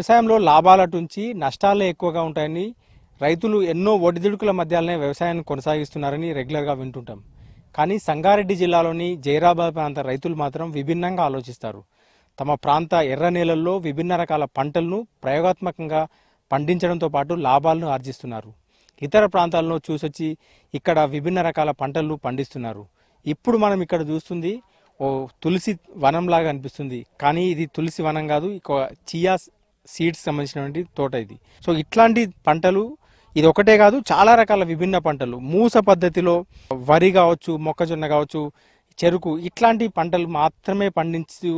వ్యవసాయంలో లాభాల నుంచి నష్టాలే ఎక్కువగా ఉంటాయని రైతులు ఎన్నో ఒడిదుడుకుల మధ్యలోనే వ్యవసాయాన్ని కొనసాగిస్తున్నారని రెగ్యులర్గా వింటుంటాం. కానీ సంగారెడ్డి జిల్లాలోని జైరాబాద్ ప్రాంత రైతులు మాత్రం విభిన్నంగా ఆలోచిస్తారు. తమ ప్రాంత ఎర్ర నేలల్లో విభిన్న రకాల పంటలను ప్రయోగాత్మకంగా పండించడంతో పాటు లాభాలను ఆర్జిస్తున్నారు. ఇతర ప్రాంతాలను చూసొచ్చి ఇక్కడ విభిన్న రకాల పంటలను పండిస్తున్నారు. ఇప్పుడు మనం ఇక్కడ చూస్తుంది ఓ తులసి వనంలాగా అనిపిస్తుంది, కానీ ఇది తులసి వనం కాదు, చియా సీడ్స్ సంబంధించినటువంటి తోట ఇది. సో ఇట్లాంటి పంటలు ఇది ఒకటే కాదు, చాలా రకాల విభిన్న పంటలు మూస పద్ధతిలో వరి కావచ్చు, మొక్కజొన్న కావచ్చు, చెరుకు ఇట్లాంటి పంటలు మాత్రమే పండించు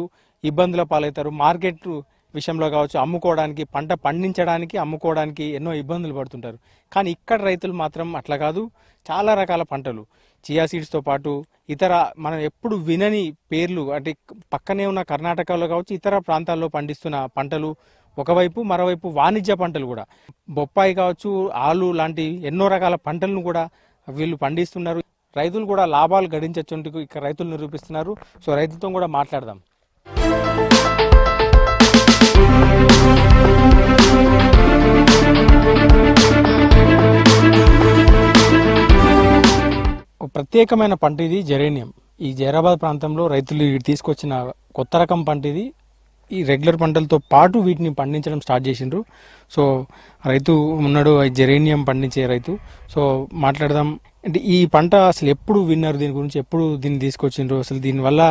ఇబ్బందుల పాలవుతారు. మార్కెట్ విషయంలో కావచ్చు, అమ్ముకోవడానికి పంట పండించడానికి అమ్ముకోవడానికి ఎన్నో ఇబ్బందులు పడుతుంటారు. కానీ ఇక్కడ రైతులు మాత్రం అట్లా కాదు, చాలా రకాల పంటలు చియా సీడ్స్తో పాటు ఇతర మనం ఎప్పుడు వినని పేర్లు అంటే పక్కనే ఉన్న కర్ణాటకలో కావచ్చు ఇతర ప్రాంతాల్లో పండిస్తున్న పంటలు ఒకవైపు, మరోవైపు వాణిజ్య పంటలు కూడా బొప్పాయి కావచ్చు, ఆలు లాంటి ఎన్నో రకాల పంటలను కూడా వీళ్ళు పండిస్తున్నారు. రైతులు కూడా లాభాలు గడించొచ్చు ఇక్కడ రైతులు నిరూపిస్తున్నారు. సో రైతులతో కూడా మాట్లాడదాం. ప్రత్యేకమైన పంట ఇది జెరేనియం. ఈ జైరాబాద్ ప్రాంతంలో రైతులు తీసుకొచ్చిన కొత్త రకం పంట ఇది. ఈ రెగ్యులర్ పంటలతో పాటు వీటిని పండించడం స్టార్ట్ చేసిండ్రు. సో రైతు ఉన్నాడు, జెరేనియం పండించే రైతు. సో మాట్లాడదాం. అంటే ఈ పంట అసలు ఎప్పుడు విన్నారు, దీని గురించి ఎప్పుడు దీన్ని తీసుకొచ్చిండ్రు, అసలు దీనివల్ల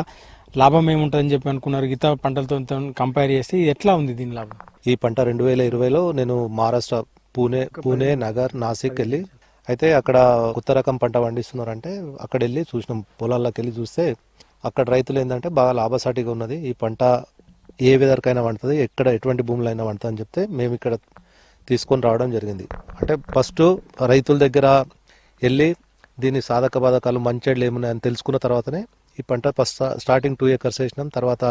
లాభం ఏముంటుందని చెప్పి అనుకున్నారు, ఇతర పంటలతో కంపేర్ చేస్తే ఎట్లా ఉంది దీని లాభం? ఈ పంట 2020లో నేను మహారాష్ట్ర పూణే నగర్ నాసిక్ వెళ్ళి అయితే అక్కడ కొత్త రకం పంట పండిస్తున్నారంటే అక్కడ వెళ్ళి చూసినాం. పొలాల్లోకి వెళ్ళి చూస్తే అక్కడ రైతులు ఏంటంటే బాగా లాభసాటిగా ఉన్నది, ఈ పంట ఏ వెదర్కైనా పండుతుంది, ఎక్కడ ఎటువంటి భూములు అయినా పండుతుంది అని చెప్తే మేము ఇక్కడ తీసుకొని రావడం జరిగింది. అంటే ఫస్ట్ రైతుల దగ్గర వెళ్ళి దీని సాధక బాధకాలు మంచెడ్లు ఏమున్నాయని తెలుసుకున్న తర్వాతనే ఈ పంట ఫస్ట్ స్టార్టింగ్ 2 acres వేసినాం, తర్వాత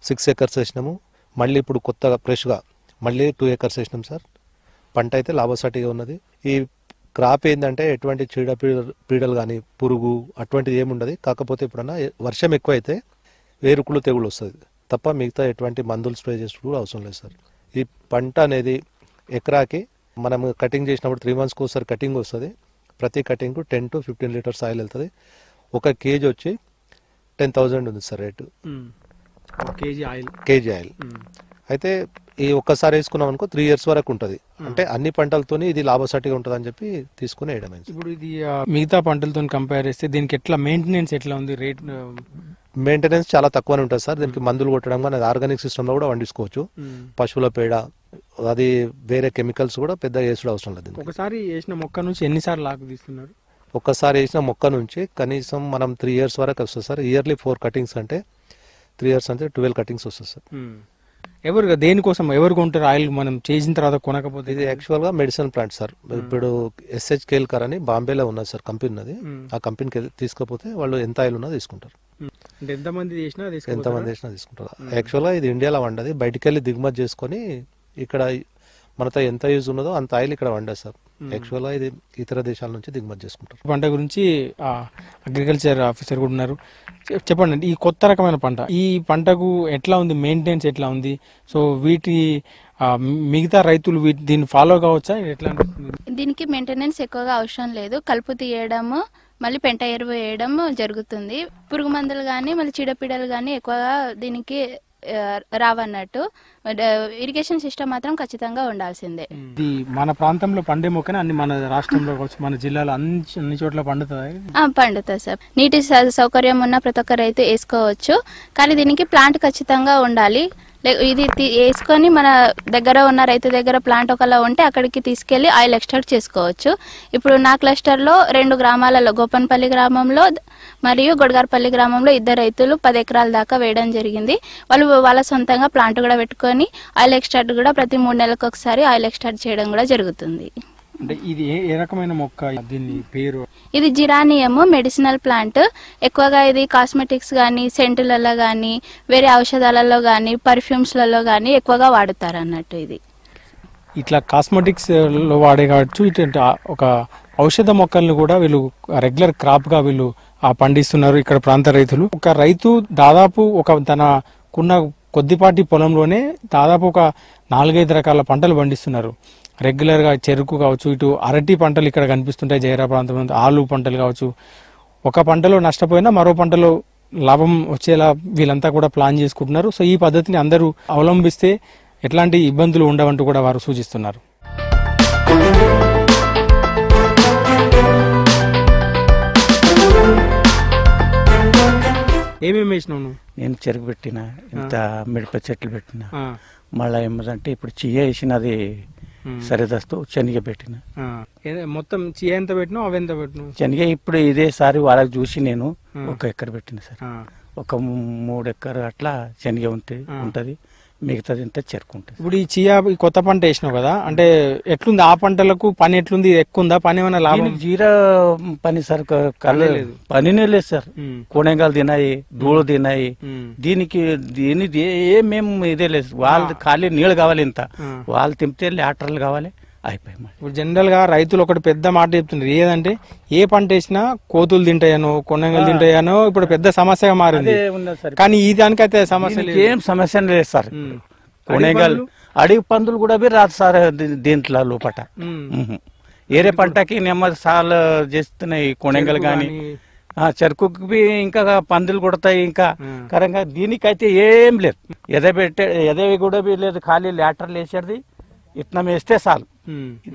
6 acres వేసినాము, మళ్ళీ ఇప్పుడు కొత్తగా ఫ్రెష్గా మళ్ళీ 2 acres వేసినాం సార్. పంట అయితే లాభసాటిగా ఉన్నది. ఈ క్రాప్ ఏంటంటే ఎటువంటి పీడలు కానీ పురుగు అటువంటిది ఏముండదు. కాకపోతే ఇప్పుడన్నా వర్షం ఎక్కువైతే వేరుకుళ్ళు తెగులు వస్తుంది తప్ప మిగతా ఎటువంటి మందులు స్ప్రే చేసి కూడా అవసరం లేదు సార్. ఈ పంట అనేది ఎకరాకి మనం కటింగ్ చేసినప్పుడు 3 monthsకి ఒకసారి కటింగ్ వస్తుంది. ప్రతి కటింగ్కు 10 to 15 liters ఆయిల్ వెళ్తుంది. 1 kg వచ్చి 10,000 ఉంది సార్ రేటు, కేజీ ఆయిల్. అయితే ఈ ఒక్కసారి వేసుకున్నాం అనుకో 3 years వరకు ఉంటుంది. అంటే అన్ని పంటలతోని ఇది లాభసాటిగా ఉంటుంది అని చెప్పి తీసుకుని వేయడమే. ఇప్పుడు ఇది మిగతా పంటలతో కంపేర్ చేస్తే దీనికి ఎట్లా మెయింటెనెన్స్ ఎట్లా ఉంది? రేట్ మెయింటెనెన్స్ చాలా తక్కువనే ఉంటుంది సార్. దీనికి మందులు కొట్టడం కానీ ఆర్గానిక్ సిస్టమ్ లో కూడా పండించుకోవచ్చు. పశువుల పేడ అది వేరే కెమికల్స్ కూడా పెద్ద వేసుడు అవసరం లేదు. ఒకసారి వేసిన మొక్క నుంచి ఎన్నిసార్లు లాగు తీస్తున్నారు? ఒక్కసారి వేసిన మొక్క నుంచి కనీసం మనం 3 years వరకు వస్తుంది సార్. ఇయర్లీ 4 cuttings అంటే 3 years అంటే 12 cuttings వస్తుంది సార్. ఎవరు దేనికోసం ఎవరు కొంటారు ఆయిల్ మనం చేసిన తర్వాత కొనకపోతే? ఇది యాక్చువల్ గా మెడిసిన్ ప్లాంట్ సార్. ఇప్పుడు SH కేల్కర్ అని బాంబేలో ఉన్నది సార్ కంపెనీ ఉన్నది. ఆ కంపెనీకి తీసుకపోతే వాళ్ళు ఎంత ఆయిల్ ఉన్నా తీసుకుంటారు. ఎంతమంది చేసినా తీసుకుంటారు. యాక్చువల్ గా ఇది ఇండియాలో వండది, బయటికి వెళ్ళి దిగుమతి చేసుకొని ఇక్కడ మనతో ఎంత యూజ్ ఉన్నదో అంత ఆయిల్ ఇక్కడ వండదు సార్. యాక్చువల్ గా ఇది ఇతర దేశాల నుంచి దిగుమతి చేసుకుంటారు. పంట గురించి అగ్రికల్చర్ ఆఫీసర్ కూడా ఉన్నారు, చెప్పండి. ఈ కొత్త రకమైన పంట, ఈ పంటకు ఎట్లా ఉంది, మెయింటెనెన్స్ ఎట్లా ఉంది? సో వీటి మిగతా రైతులు దీన్ని ఫాలో కావచ్చా? ఎట్లా? దీనికి మెయింటెనెన్స్ ఎక్కువగా అవసరం లేదు. కలుపు తీయడము, మళ్ళీ పెంట ఎరువు వేయడం జరుగుతుంది. పురుగు మందులు కానీ మళ్ళీ చీడపీడలు కానీ ఎక్కువగా దీనికి రావన్నట్టు. ఇరిగేషన్ సిస్టమ్ మాత్రం ఖచ్చితంగా ఉండాల్సిందే. ఇది మన ప్రాంతంలో పండే మొక్కనే అన్ని మన రాష్ట్రంలో మన జిల్లాలో అన్ని చోట్ల పండుతుంది సార్. నీటి సౌకర్యం ఉన్న ప్రతి ఒక్క రైతు వేసుకోవచ్చు. కానీ దీనికి ప్లాంట్ ఖచ్చితంగా ఉండాలి. ఇది వేసుకొని మన దగ్గర ఉన్న రైతు దగ్గర ప్లాంట్ ఒకలా ఉంటే అక్కడికి తీసుకెళ్లి ఆయిల్ ఎక్స్ట్రాక్ట్ చేసుకోవచ్చు. ఇప్పుడు నా క్లస్టర్లో 2 గ్రామాలలో, గోపన్పల్లి గ్రామంలో మరియు గొడగార్పల్లి గ్రామంలో 2 రైతులు 10 acres దాకా వేయడం జరిగింది. వాళ్ళు వాళ్ళ సొంతంగా ప్లాంట్ కూడా పెట్టుకొని ఆయిల్ ఎక్స్ట్రాక్ట్ కూడా ప్రతి 3 నెలలకు ఒకసారి ఆయిల్ ఎక్స్ట్రాక్ట్ చేయడం కూడా జరుగుతుంది. అంటే ఇది ఏ రకమైన మొక్క, దీని పేరు? ఇది జిరానియము, మెడిసినల్ ప్లాంట్. ఎక్కువగా ఇది కాస్మెటిక్స్ కానీ, సెంటులలో కానీ, వేరే ఔషధాలలో కానీ, పర్ఫ్యూమ్స్లలో కానీ ఎక్కువగా వాడుతారు అన్నట్టు. ఇది ఇట్లా కాస్మెటిక్స్ లో వాడే కావచ్చు, ఇటువంటి ఒక ఔషధ మొక్కలను కూడా వీళ్ళు రెగ్యులర్ క్రాప్ గా వీళ్ళు పండిస్తున్నారు ఇక్కడ ప్రాంత రైతులు. ఒక రైతు దాదాపు తనకున్న కొద్దిపాటి పొలంలోనే దాదాపు ఒక 4-5 రకాల పంటలు పండిస్తున్నారు. రెగ్యులర్గా చెరుకు కావచ్చు, ఇటు అరటి పంటలు ఇక్కడ కనిపిస్తుంటాయి జైరా ప్రాంతంలో, ఆలు పంటలు కావచ్చు. ఒక పంటలో నష్టపోయినా మరో పంటలో లాభం వచ్చేలా వీళ్ళంతా కూడా ప్లాన్ చేసుకుంటున్నారు. సో ఈ పద్ధతిని అందరూ అవలంబిస్తే ఎట్లాంటి ఇబ్బందులు ఉండవంటూ కూడా వారు సూచిస్తున్నారు. ఏమేమి వేసినావు నువ్వు? నేను చెరుకు పెట్టిన, ఇంత మిరప చెట్లు పెట్టిన, మళ్ళీ ఏమంటే ఇప్పుడు చియ్య వేసినది సరిదస్తూ శనగ పెట్టిన. మొత్తం చియ్య ఎంత పెట్టినావు, అవి ఎంత పెట్టినావు? శనగ ఇప్పుడు ఇదేసారి వాళ్ళకి చూసి నేను 1 ఎకర్ పెట్టిన సార్. ఒక 3 ఎకర్ అట్లా శనగ ఉంటది, మిగతాది ఇంత చెరుకు ఉంటుంది. ఇప్పుడు ఈ చియా ఈ కొత్త పంట వేసినావు కదా, అంటే ఎట్లుంది ఆ పంటలకు పని ఎట్లుంది, ఎక్కువ ఉందా పని, ఏమైనా లాభం? జీరా పని సార్ పనినే లేదు సార్. కోణెంగాలు తినాయి, ధూళు తినాయి, దీనికి ఏమేం ఇదే లేదు. వాళ్ళు ఖాళీ నీళ్ళు కావాలి, ఇంత వాళ్ళు తింపితే ల్యాటర్లు కావాలి, అయిపోయి. ఇప్పుడు జనరల్ గా రైతులు ఒకటి పెద్ద మాట చెప్తున్నారు, ఏదంటే ఏ పంట వేసినా కోతులు తింటాయనో కొన్నంగలు తింటాయనో ఇప్పుడు పెద్ద సమస్యగా మారింది. కానీ ఈ దానికైతే సమస్య లేదు, ఏం సమస్య లేదు సార్. కొనేగాలు అడవి పందులు కూడా రాదు సార్ దీంట్లో లోపట. ఏరే పంటకి నెమ్మది సార్లు చేస్తున్నాయి కొనేగలు గాని, చెరుకుకి ఇంకా పందులు కొడతాయి. ఇంకా కరంగా దీనికైతే ఏం లేదు, ఎదవి కూడా లేదు, ఖాళీ ల్యాటర్లు వేసేది ఇట్లా వేస్తే చాలు.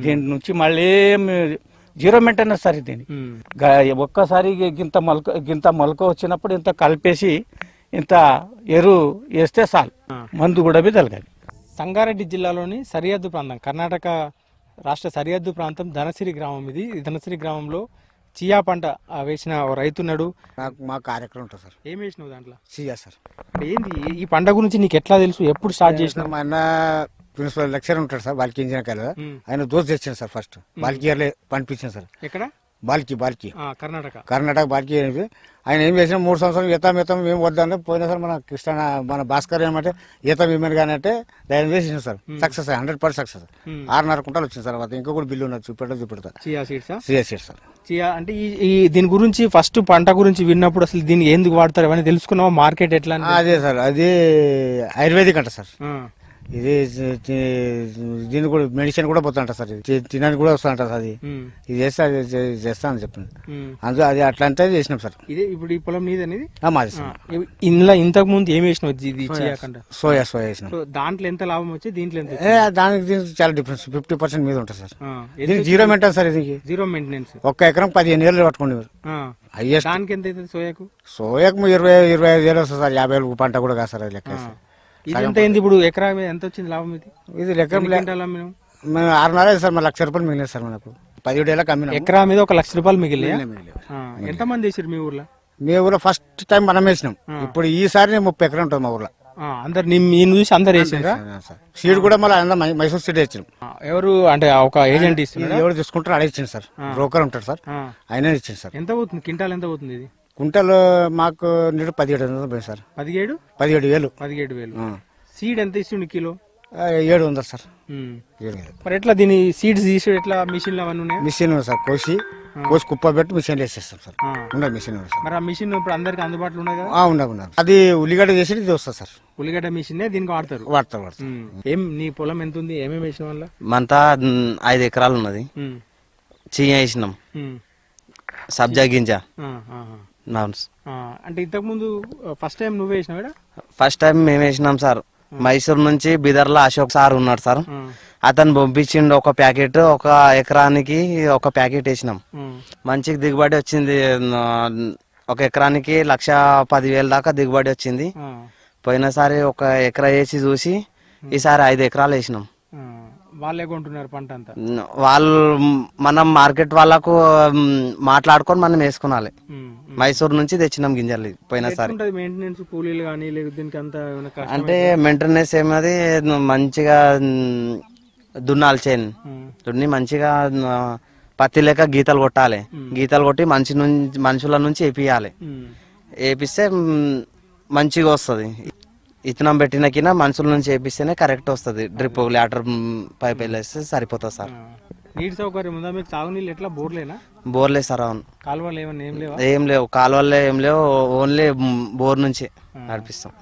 దీని నుంచి మళ్ళీ జీరో మెయింటెనెన్స్ సార్. దీన్ని ఒక్కసారి గింత మొలక వచ్చినప్పుడు ఇంత కలిపేసి ఇంత ఎరువు వేస్తే చాలు, మందు కూడా తలగాలి. సంగారెడ్డి జిల్లాలోని సరిహద్దు ప్రాంతం, కర్ణాటక రాష్ట్ర సరిహద్దు ప్రాంతం ధనసిరి గ్రామం. ఇది ధనసిరి గ్రామంలో చియా పంట వేసిన రైతున్నాడు. మా కార్యక్రమం ఉంటుంది సార్. ఏం వేసినావు దాంట్లో? Chia sir. ఏంది ఈ పంట గురించి నీకు ఎట్లా తెలుసు, ఎప్పుడు స్టార్ట్ చేసినావు? మా అన్న ప్రిన్సిపల్ లెక్చర్ ఉంటాడు సార్, బాల్కి ఇంజనీర్ కదా, ఆయన దోస్తు తెచ్చాను సార్. ఫస్ట్ బాల్కి ఇయర్లే పంపించాను సార్. ఎక్కడ? బాల్కి కర్ణాటక బాల్కి. ఆయన ఏం చేసిన 3 సంవత్సరాలు ఈతం మేము వద్దాం పోయినా సార్. మన కృష్ణ మన భాస్కర్ ఏమంటే ఈతం ఇమ్మని కానీ అంటే దాని వేసిన సార్. Success 100% success. 6.5 కుంటాలు వచ్చింది సార్. ఇంకో కూడా బిల్లు ఉన్నది, చూపెడతా. Chia seeds sir. చియా అంటే ఈ దీని గురించి ఫస్ట్ పంట గురించి విన్నప్పుడు అసలు దీన్ని ఎందుకు వాడతారు అవన్నీ తెలుసుకున్నావా? మార్కెట్ ఎట్లా? అదే సార్, అది ఆయుర్వేదిక్ అంట సార్. ఇది దీన్ని కూడా మెడిసిన్ కూడా పోతుంట సార్. ఇది తినడానికి కూడా వస్తుంట సార్. అది ఇది చేస్తా అని చెప్పింది. అందులో అది అట్లా అంటే చేసినాం సార్. ఇదే ఇప్పుడు ఈ పొలం నీది అనేది మాది సార్. ఇందులో ఇంతకు ముందు ఏమి వేసినావు? సోయా వేసినాం. దాంట్లో ఎంత లాభం వచ్చి దీంట్లో ఎంత? దానికి దీనికి చాలా డిఫరెన్స్, 50% మీద ఉంటుంది సార్. దీనికి జీరో మెయింటెనెన్స్ సార్. ఇది జీరో మెయింటెనెన్స్. 1 ఎకరం 15 ఏళ్ళు పట్టుకోండి మీరు. హైయెస్ట్ దానికి ఎంత అవుతుంది సోయాకు? 20-25 ఏళ్ళు వస్తుంది సార్. 50 ఏళ్ళు పంట కూడా కాదు సార్. అది లెక్క ఇదంతా ఏంది? ఇప్పుడు ఎకరా ఎంత వచ్చింది లాభం? ఇది లెక్క మేము 6.5 సార్. మన 1,00,000 రూపాయలు మిగిలిన సార్. మనకు 17 ఏళ్ళకి అమ్మిన ఎకరా మీద 1,00,000 రూపాయలు మిగిలిన. ఎంత మంది వేసారు మీ ఊర్లో? మీ ఊర్లో ఫస్ట్ టైం మనం వేసినాం. ఇప్పుడు ఈసారి 30 ఎకరం ఉంటుంది మా ఊర్లో. అందరు నేను చూసి అందరు వేసారా? సీడ్ కూడా మళ్ళీ మైసూర్ సీడ్ వేసినాం. ఎవరు అంటే ఒక ఏజెంట్ ఇస్తున్నారు? ఎవరు తీసుకుంటారో అడే ఇచ్చింది సార్. బ్రోకర్ ఉంటారు సార్, ఆయన ఇచ్చింది సార్. ఎంత అవుతుంది క్వింటాల్? ఎంత అవుతుంది ఇది? కుంటలు మాకు 1700 పోయింది సార్. 17,000. సీడ్ ఎంత ఇస్తుంది కిలో? 700 సార్. మరి ఎట్లా దీని సీడ్స్ తీసి ఎట్లా మిషన్ అవన్నీ ఉన్నాయి? Machine sir. కోసి కుప్ప పెట్టి మిషన్ వేసేస్తాం సార్. ఉండదు మిషన్. మరి ఆ మిషన్ ఇప్పుడు అందరికి అందుబాటులో ఉన్నాయి కదా? ఉండదు. అది ఉల్లిగడ్డ చేసి ఇది వస్తుంది సార్. ఉల్లిగడ్డ మిషన్ దీనికి వాడతారు. ఏం నీ పొలం ఎంత ఉంది? ఏమేమి వేసిన వల్ల? మంతా 5 ఎకరాలు ఉన్నది. చియ్య వేసినాం, సబ్జా గింజ. అంటే ఇంతకు ముందు ఫస్ట్ టైం నువ్వే వేసినావు? ఫస్ట్ టైం మేము వేసినాం సార్. మైసూర్ నుంచి బీదర్లో అశోక్ సార్ ఉన్నాడు సార్, అతను పంపించిండు. 1 ప్యాకెట్ 1 ఎకరానికి 1 ప్యాకెట్ వేసినాం. మంచి దిగుబడి వచ్చింది. 1 ఎకరానికి 1,10,000 దాకా దిగుబడి వచ్చింది. పోయినసారి 1 ఎకరా వేసి చూసి ఈసారి 5 ఎకరాలు వేసినాం. వాళ్ళే కొంటున్నారు పంట అంతా? వాళ్ళు మనం మార్కెట్ వాళ్ళకు మాట్లాడుకొని మనం వేసుకున్నాలి. మైసూర్ నుంచి తెచ్చినాం గింజలు పోయినసారి. మెయింటెనెన్స్ కూలీలు కానీ అంటే మెయింటెనెన్స్ ఏమది మంచిగా దున్నాలి, చేను దున్ని మంచిగా పత్తి లెక్క గీతలు కొట్టాలి. గీతలు కొట్టి మనుషుల నుంచి వేపియాలి. వేపిస్తే మంచిగా వస్తుంది. ఇతనం పెట్టిన కింద మనుషుల నుంచి వేపిస్తేనే కరెక్ట్ వస్తుంది. డ్రిప్ ల్యాటర్ పైప్ వెళ్ళేస్తే సరిపోతుంది సార్. నీటి సౌకర్యం ఉందా మీకు? తాగునీళ్ళు ఎట్లా? బోర్లేనా? బోర్లే సార్. అవును. కాలువలు ఏమన్నా ఏం లేవు? ఏం లేవు, కాలువల్లో ఏం లేవు. ఓన్లీ బోర్ నుంచి నడిపిస్తాం.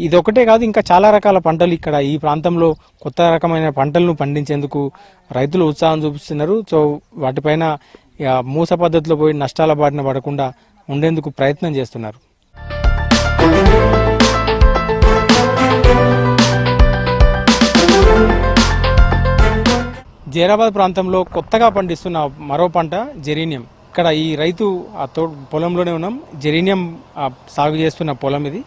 ఇది ఒకటే కాదు, ఇంకా చాలా రకాల పంటలు ఇక్కడ ఈ ప్రాంతంలో కొత్త రకమైన పంటలను పండించేందుకు రైతులు ఉత్సాహం చూపిస్తున్నారు. సో వాటిపైన మూస పద్ధతిలో పోయి నష్టాల బారిన పడకుండా ఉండేందుకు ప్రయత్నం చేస్తున్నారు. జైరాబాద్ ప్రాంతంలో కొత్తగా పండిస్తున్న మరో పంట జెరీనియం. ఇక్కడ ఈ రైతు పొలంలోనే ఉన్నాం. జెరీనియం సాగు చేస్తున్న పొలం ఇది.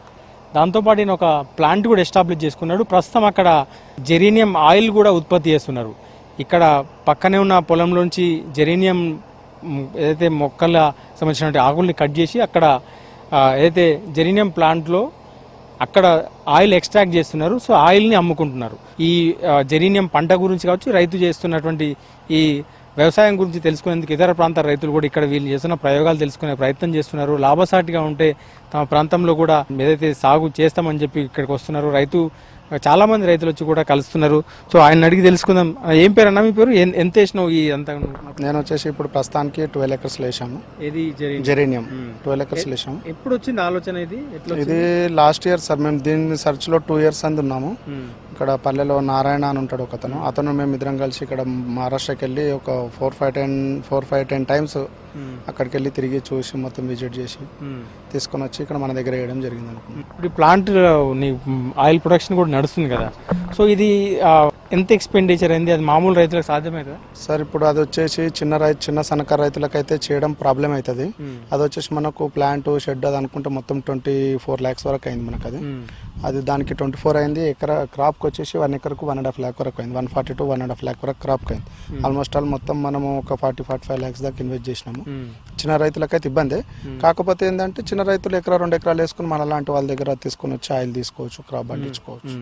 దాంతోపాటు ఈయన ఒక ప్లాంట్ కూడా ఎస్టాబ్లిష్ చేసుకున్నాడు. ప్రస్తుతం అక్కడ జెరీనియం ఆయిల్ కూడా ఉత్పత్తి చేస్తున్నారు. ఇక్కడ పక్కనే ఉన్న పొలంలోంచి జెరీనియం ఏదైతే మొక్కల సంబంధించిన ఆకుల్ని కట్ చేసి అక్కడ ఏదైతే జెరీనియం ప్లాంట్లో అక్కడ ఆయిల్ ఎక్స్ట్రాక్ట్ చేస్తున్నారు. సో ఆయిల్ని అమ్ముకుంటున్నారు. ఈ జెరీనియం పంట గురించి కావచ్చు, రైతు చేస్తున్నటువంటి ఈ వ్యవసాయం గురించి తెలుసుకునేందుకు ఇతర ప్రాంతాల రైతులు కూడా ఇక్కడ వీళ్ళు చేస్తున్న ప్రయోగాలు తెలుసుకునే ప్రయత్నం చేస్తున్నారు. లాభసాటిగా ఉంటే తమ ప్రాంతంలో కూడా ఏదైతే సాగు చేస్తామని చెప్పి ఇక్కడికి వస్తున్నారు. చాలా మంది రైతులు వచ్చి కూడా కలుస్తున్నారు. సో ఆయన అడిగి తెలుసుకుందాం. ఏం పేరు అన్న మీ పేరు? ఎంత వేసినావు ఈ అంతా? నేను వచ్చేసి ఇప్పుడు ప్రస్తుతానికి 12 acres వేసాము. ఇది జెరీనియం 12 acres వేసాము. ఎప్పుడు వచ్చింది ఆలోచన ఇది? ఇది లాస్ట్ ఇయర్ సార్. మేము దీని సర్చ్ లో 2 years అంది ఉన్నాము. ఇక్కడ పల్లెలో నారాయణ అని ఉంటాడు ఒక అతను మేము ఇద్దరం కలిసి ఇక్కడ మహారాష్ట్రకి వెళ్ళి ఒక 4-5-10 times అక్కడికి వెళ్ళి తిరిగి చూసి మొత్తం విజిట్ చేసి తీసుకొని వచ్చి ఇక్కడ మన దగ్గర వేయడం జరిగింది అనుకుంటున్నాం. ఇప్పుడు ప్లాంట్ ఆయిల్ ప్రొడక్షన్ కూడా నడుస్తుంది కదా. సో ఇది ఎంత ఎక్స్పెండిచర్ అయింది? అది మామూలు రైతులకు సాధ్యమవుతుందా సార్? ఇప్పుడు అది వచ్చేసి చిన్న సన్నకారు రైతులకైతే చేయడం ప్రాబ్లం అవుతుంది. అది వచ్చేసి మనకు ప్లాంట్ షెడ్ అది అనుకుంటే మొత్తం 24 lakhs వరకు అయింది మనకు. అది దానికి 24 అయింది. క్రాప్కి వచ్చేసి 1 acreకు 1.5 lakh వరకు అయింది. 140 to 1.5 lakh వరకు క్రాప్కి అయింది. ఆల్మోస్ట్ ఆల్ మొత్తం మనము ఒక 40-45 lakhs దాకా ఇన్వెస్ట్ చేసినాము. చిన్న రైతులకైతే ఇబ్బంది. కాకపోతే ఏంటంటే చిన్న రైతులు 1-2 ఎకరాలు వేసుకుని మన లాంటి వాళ్ళ దగ్గర తీసుకుని వచ్చి ఆయిల్ తీసుకోవచ్చు, క్రాప్ పండించుకోవచ్చు.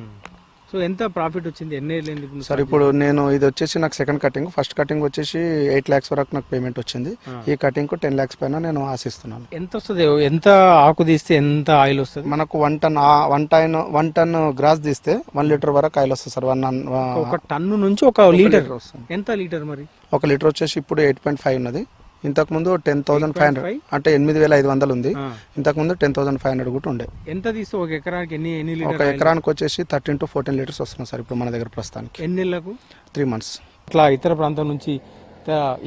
సో ఎంత ప్రాఫిట్ వచ్చింది? ఎన్ని సార్ ఇప్పుడు నేను ఇది వచ్చేసి నాకు సెకండ్ కటింగ్. ఫస్ట్ కటింగ్ వచ్చేసి 8 lakhs వరకు నాకు పేమెంట్ వచ్చింది. ఈ కటింగ్ కు 10 lakhs పైన నేను ఆశిస్తున్నాను. ఎంత వస్తుంది? ఎంత ఆకు తీస్తే ఎంత ఆయిల్ వస్తుంది? మనకు 1 ton గ్రాస్ తీస్తే 1 liter వరకు ఆయిల్ వస్తుంది సార్. 1 టన్ను నుంచి 1 లీటర్ వస్తుంది. ఎంత లీటర్ మరి? 1 లీటర్ వచ్చేసి ఇప్పుడు 8.5 ఉన్నది. ఇంతకు ముందు 10,500 అంటే 8,500 ఉంది. ఇంతకు ముందు 10,500 కూడా ఉండే. ఎంత తీస్తే ఒక ఎకరానికి ఎన్ని లీటర్? ఒక ఎకరానికి వచ్చేసి 13 to 14 లీటర్స్ వస్తున్నాయి సార్ ఇప్పుడు మన దగ్గర ప్రస్తుతానికి. ఎన్ని నెలలకు? 3 months. ఇట్లా ఇతర ప్రాంతం నుంచి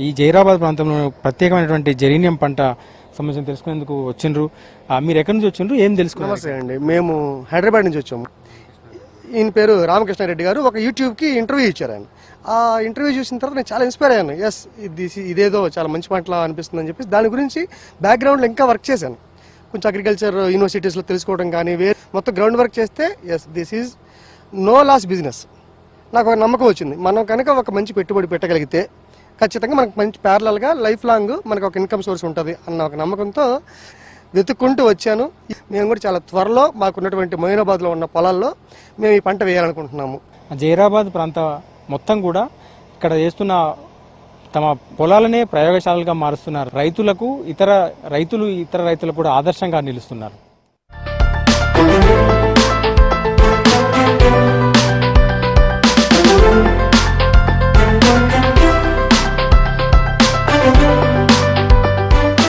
ఈ జైరాబాద్ ప్రాంతంలో ప్రత్యేకమైనటువంటి జెరీనియం పంట సంబంధించి తెలుసుకునేందుకు వచ్చిండ్రు. మీరు ఎక్కడి నుంచి వచ్చిండ్రు? ఏం తెలుసుకున్నారు? నమస్తే అండి, మేము హైదరాబాద్ నుంచి వచ్చాము. ఈయన పేరు రామకృష్ణారెడ్డి గారు. ఒక యూట్యూబ్కి ఇంటర్వ్యూ ఇచ్చారు ఆయన. ఆ ఇంటర్వ్యూ చూసిన తర్వాత నేను చాలా ఇన్స్పైర్ అయ్యాను. ఎస్, ఇదేదో చాలా మంచి పంటలా అనిపిస్తుంది అని చెప్పేసి దాని గురించి బ్యాక్గ్రౌండ్లో ఇంకా వర్క్ చేశాను. కొంచెం అగ్రికల్చర్ యూనివర్సిటీస్లో తెలుసుకోవడం కానీ మొత్తం గ్రౌండ్ వర్క్ చేస్తే yes this is no loss business. నాకు ఒక నమ్మకం వచ్చింది. మనం కనుక ఒక మంచి పెట్టుబడి పెట్టగలిగితే ఖచ్చితంగా మనకు మంచి ప్యారలల్గా లైఫ్ లాంగ్ మనకు ఒక ఇన్కమ్ సోర్స్ ఉంటుంది అన్న ఒక నమ్మకంతో వెతుక్కుంటూ వచ్చాను. మేము కూడా చాలా త్వరలో మాకున్నటువంటి మొయినాబాద్లో ఉన్న పొలాల్లో మేము ఈ పంట వేయాలనుకుంటున్నాము. జైరాబాద్ ప్రాంత మొత్తం కూడా ఇక్కడ చేస్తున్న తమ పొలాలనే ప్రయోగశాలలుగా మారుస్తున్నారు. ఇతర రైతులకు కూడా ఆదర్శంగా నిలుస్తున్నారు.